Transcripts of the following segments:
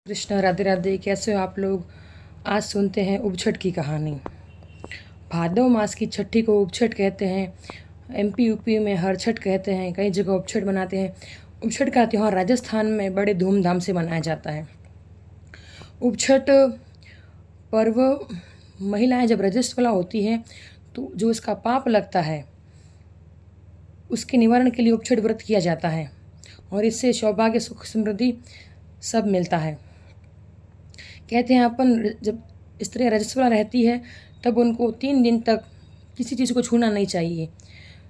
कृष्ण राधे राधे। कैसे हो आप लोग। आज सुनते हैं उपछठ की कहानी। भादव मास की छठी को उपछठ कहते हैं। एमपी यूपी में हरछठ कहते हैं, कई जगह उपछठ मनाते हैं। उपछठ का त्यौहार राजस्थान में बड़े धूमधाम से मनाया जाता है। उपछठ पर्व महिलाएं जब रजस्वला होती हैं तो जो उसका पाप लगता है उसके निवारण के लिए उपछठ व्रत किया जाता है और इससे सौभाग्य सुख समृद्धि सब मिलता है। कहते हैं अपन जब स्त्री रजस्वला रहती है तब उनको 3 दिन तक किसी चीज़ को छूना नहीं चाहिए।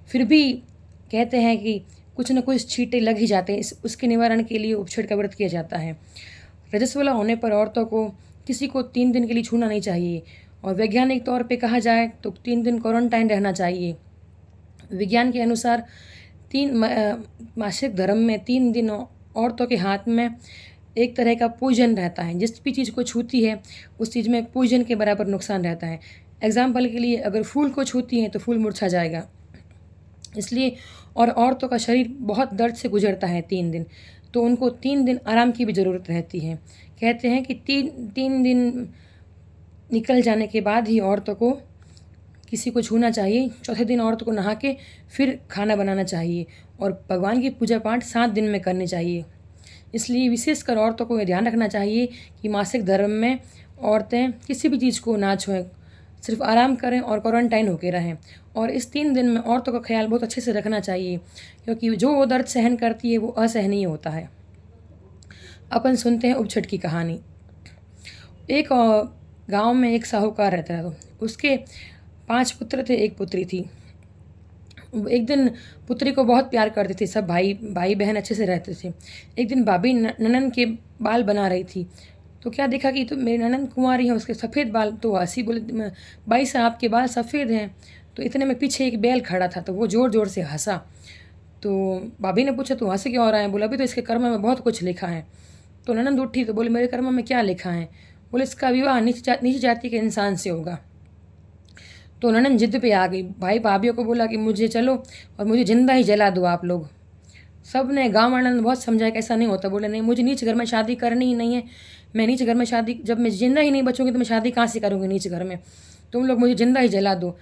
फिर भी कहते हैं कि कुछ न कुछ छींटे लग ही जाते हैं। उसके निवारण के लिए उपछठ का व्रत किया जाता है। रजस्वला होने पर औरतों को किसी को 3 दिन के लिए छूना नहीं चाहिए और वैज्ञानिक तौर पे कहा जाए तो 3 दिन क्वारंटाइन रहना चाहिए। विज्ञान के अनुसार मासिक धर्म में 3 दिन औरतों के हाथ में एक तरह का पूजन रहता है। जिस भी चीज़ को छूती है उस चीज़ में पूजन के बराबर नुकसान रहता है। एग्जाम्पल के लिए अगर फूल को छूती हैं तो फूल मुरझा जाएगा, इसलिए और औरतों का शरीर बहुत दर्द से गुजरता है 3 दिन, तो उनको 3 दिन आराम की भी ज़रूरत रहती है। कहते हैं कि तीन दिन निकल जाने के बाद ही औरतों को किसी को छूना चाहिए। चौथे दिन औरत को नहा के फिर खाना बनाना चाहिए और भगवान की पूजा पाठ 7 दिन में करनी चाहिए। इसलिए विशेषकर औरतों को यह ध्यान रखना चाहिए कि मासिक धर्म में औरतें किसी भी चीज़ को ना छुएं, सिर्फ आराम करें और क्वारंटाइन होकर रहें। और इस 3 दिन में औरतों का ख्याल बहुत अच्छे से रखना चाहिए, क्योंकि जो वो दर्द सहन करती है वो असहनीय होता है। अपन सुनते हैं उपछठ की कहानी। एक गांव में एक साहूकार रहता है। तो उसके 5 पुत्र थे, एक पुत्री थी। एक दिन पुत्री को बहुत प्यार करते थे, सब भाई बहन अच्छे से रहते थे। एक दिन भाभी ननन के बाल बना रही थी तो क्या देखा कि तो मेरी ननन कुंवारी है, उसके सफ़ेद बाल। तो हंसी, बोले भाई साहब के बाल सफ़ेद हैं। तो इतने में पीछे एक बैल खड़ा था तो वो ज़ोर ज़ोर से हंसा। तो भाभी ने पूछा तू हंस क्यों हो रहा है। बोला अभी तो इसके कर्म में बहुत कुछ लिखा है। तो ननंद उठी तो बोले मेरे कर्म में क्या लिखा है। बोले इसका विवाह नीच जाति के इंसान से होगा। तो ननंद जिद पे आ गई। भाई भाभीियों को बोला कि मुझे चलो और मुझे जिंदा ही जला दो आप लोग। सब ने गाँव वालों ने बहुत समझाया कि ऐसा नहीं होता। बोले नहीं, मुझे नीच घर में शादी करनी ही नहीं है। मैं नीच घर में शादी, जब मैं जिंदा ही नहीं बचूंगी तो मैं शादी कहाँ से करूँगी नीच घर में। तुम लोग मुझे जिंदा ही जला दो।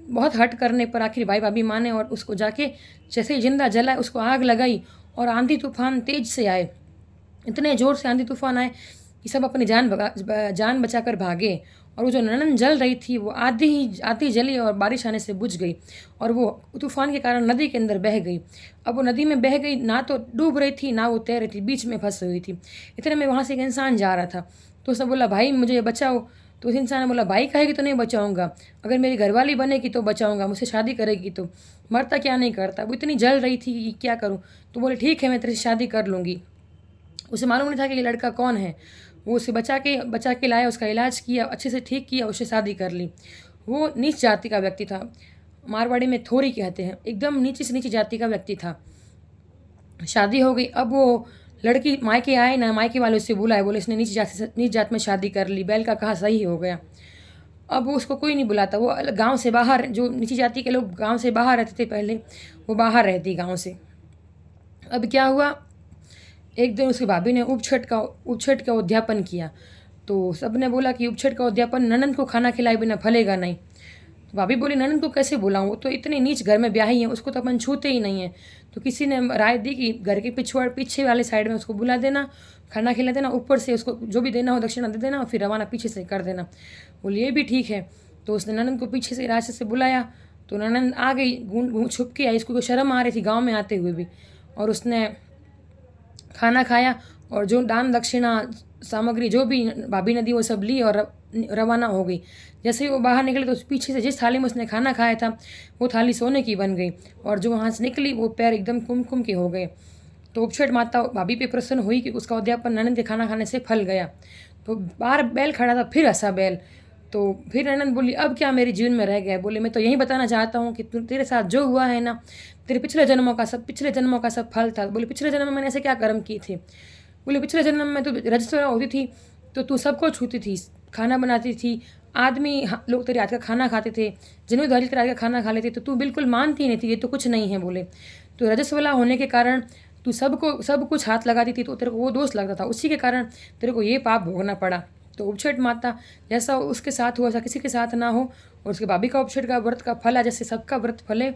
बहुत हट करने पर आखिर भाई भाभी माने और उसको जाके जैसे ही जिंदा जलाए उसको आग लगाई और आंधी तूफान तेज से आए। इतने ज़ोर से आंधी तूफान आए कि सब अपनी जान बचाकर भागे। और वो जो ननन जल रही थी वो आधी जली और बारिश आने से बुझ गई और वो तूफान के कारण नदी के अंदर बह गई। अब वो नदी में बह गई, ना तो डूब रही थी ना वो तैर रही थी, बीच में फंस हुई थी। इतने में वहाँ से एक इंसान जा रहा था तो उसने बोला भाई मुझे बचाओ। तो उस इंसान ने बोला भाई कहेगी तो नहीं बचाऊंगा, अगर मेरी घरवाली बनेगी तो बचाऊंगा, मुझसे शादी करेगी तो। मरता क्या नहीं करता। वो इतनी जल रही थी कि क्या करूँ। तो बोले ठीक है मैं तेरे से शादी कर लूँगी। उसे मालूम नहीं था कि ये लड़का कौन है। वो उसे बचा के लाया, उसका इलाज किया, अच्छे से ठीक किया, उससे शादी कर ली। वो नीच जाति का व्यक्ति था, मारवाड़ी में थोरी कहते हैं, एकदम नीची से नीची जाति का व्यक्ति था। शादी हो गई। अब वो लड़की मायके आए ना, मायके वाले उससे बुलाए, बोले इसने नीच जात में शादी कर ली। बैल का कहा सही हो गया। अब वो उसको कोई नहीं बुलाता। वो गांव से बाहर, जो नीची जाति के लोग गांव से बाहर रहते थे पहले, वो बाहर रहती गांव से। अब क्या हुआ, एक दिन उसकी भाभी ने उपछठ का उद्यापन किया। तो सब ने बोला कि उपछठ का उद्यापन ननंद को खाना खिलाए बिना फलेगा नहीं। तो भाभी बोली ननंद को कैसे बुलाऊं, वो तो इतनी नीच घर में ब्याही है, उसको तो अपन छूते ही नहीं है। तो किसी ने राय दी कि घर के पीछे वाले साइड में उसको बुला देना, खाना खिला देना, ऊपर से उसको जो भी देना हो दक्षिणा दे देना और फिर रवाना पीछे से कर देना। बोली ये भी ठीक है। तो उसने ननंद को पीछे से रास्ते से बुलाया। तो ननंद आ गई, छुप के आई, इसको शर्म आ रही थी गाँव में आते हुए भी। और उसने खाना खाया और जो दान दक्षिणा सामग्री जो भी भाभी ने दी वो सब ली और रवाना हो गई। जैसे ही वो बाहर निकले तो पीछे से जिस थाली में उसने खाना खाया था वो थाली सोने की बन गई और जो वहाँ से निकली वो पैर एकदम कुमकुम के हो गए। तो उपछठ माता भाभी पे प्रसन्न हुई कि उसका उद्यापन ननंद के खाना खाने से फल गया। तो बाहर बैल खड़ा था, फिर हंसा बैल। तो फिर ननंद बोली अब क्या मेरे जीवन में रह गया। बोले मैं तो यही बताना चाहता हूँ कि तेरे साथ जो हुआ है ना, तेरे पिछले जन्मों का सब फल था। बोले पिछले जन्म में मैंने ऐसे क्या कर्म किए थे। बोले पिछले जन्म में तो रजस्वला होती थी तो तू सबको छूती थी, खाना बनाती थी, आदमी लोग तेरे हाथ का खाना खाते थे, जिन्होंने तेरे हाथ का खाना खा लेते तो तू बिल्कुल मानती नहीं थी ये तो कुछ नहीं है। बोले तो रजस्वला होने के कारण तू सब कुछ हाथ लगाती थी तो तेरे को वो दोष लगता था, उसी के कारण तेरे को ये पाप भोगना पड़ा। तो उपछठ माता जैसा उसके साथ हुआ ऐसा किसी के साथ ना हो, और उसके भाभी का उपछठ का व्रत का फल है जैसे सबका व्रत फले।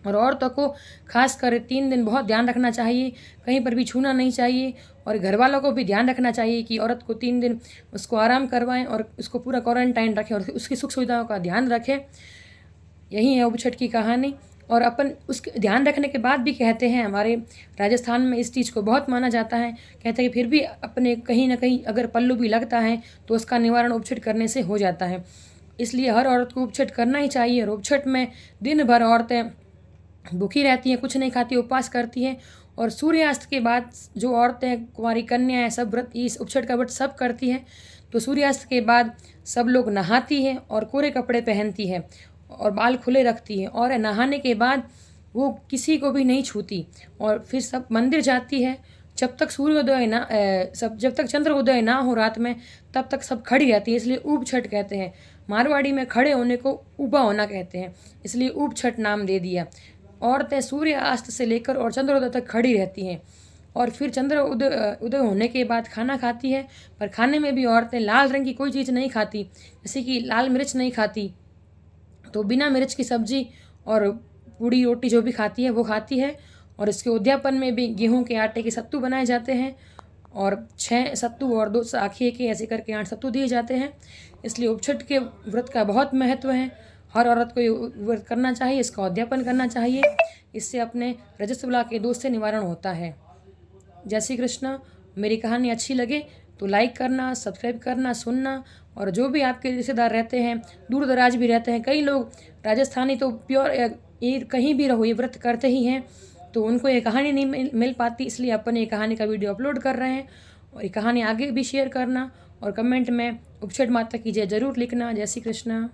और औरतों को खास कर 3 दिन बहुत ध्यान रखना चाहिए, कहीं पर भी छूना नहीं चाहिए, और घर वालों को भी ध्यान रखना चाहिए कि औरत को 3 दिन उसको आराम करवाएं और उसको पूरा क्वारंटाइन रखें और उसकी सुख सुविधाओं का ध्यान रखें। यही है उपछठ की कहानी। और अपन उसके ध्यान रखने के बाद भी कहते हैं, हमारे राजस्थान में इस चीज़ को बहुत माना जाता है, कहते हैं कि फिर भी अपने कहीं ना कहीं अगर पल्लू भी लगता है तो उसका निवारण उपछठ करने से हो जाता है। इसलिए हर औरत को उपछठ करना ही चाहिए। और उपछठ में दिन भर औरतें भूखी रहती हैं, कुछ नहीं खाती, उपवास करती हैं। और सूर्यास्त के बाद जो औरतें, कुंवारी कन्याएं, सब व्रत इस उपछठ का व्रत सब करती हैं। तो सूर्यास्त के बाद सब लोग नहाती हैं और कोरे कपड़े पहनती है और बाल खुले रखती है, और नहाने के बाद वो किसी को भी नहीं छूती, और फिर सब मंदिर जाती है। जब तक सूर्योदय ना जब तक चंद्रोदय ना हो रात में, तब तक सब खड़ी रहती है, इसलिए ऊब छठ कहते हैं। मारवाड़ी में खड़े होने को उबा होना कहते हैं, इसलिए ऊब छठ नाम दे दिया। औरतें सूर्य अस्त से लेकर और चंद्रोदय तक खड़ी रहती हैं, और फिर चंद्र उदय होने के बाद खाना खाती है। पर खाने में भी औरतें लाल रंग की कोई चीज़ नहीं खाती, जैसे कि लाल मिर्च नहीं खाती, तो बिना मिर्च की सब्जी और पूड़ी रोटी जो भी खाती है वो खाती है। और इसके उद्यापन में भी गेहूं के आटे के सत्तू बनाए जाते हैं, और 6 सत्तू और 2 साखिए के ऐसे करके 8 सत्तू दिए जाते हैं। इसलिए उपछठ के व्रत का बहुत महत्व है। हर औरत को ये व्रत करना चाहिए, इसका उद्यापन करना चाहिए, इससे अपने रजस्वला के दोष से निवारण होता है। जय श्री कृष्ण। मेरी कहानी अच्छी लगे तो लाइक करना, सब्सक्राइब करना, सुनना। और जो भी आपके रिश्तेदार रहते हैं, दूर दराज भी रहते हैं, कई लोग राजस्थानी तो प्योर ये कहीं भी रहो ये व्रत करते ही हैं, तो उनको ये कहानी नहीं मिल पाती, इसलिए अपन ये कहानी का वीडियो अपलोड कर रहे हैं। और ये कहानी आगे भी शेयर करना, और कमेंट में उपछठ माता की जय जरूर लिखना। जय श्री कृष्ण।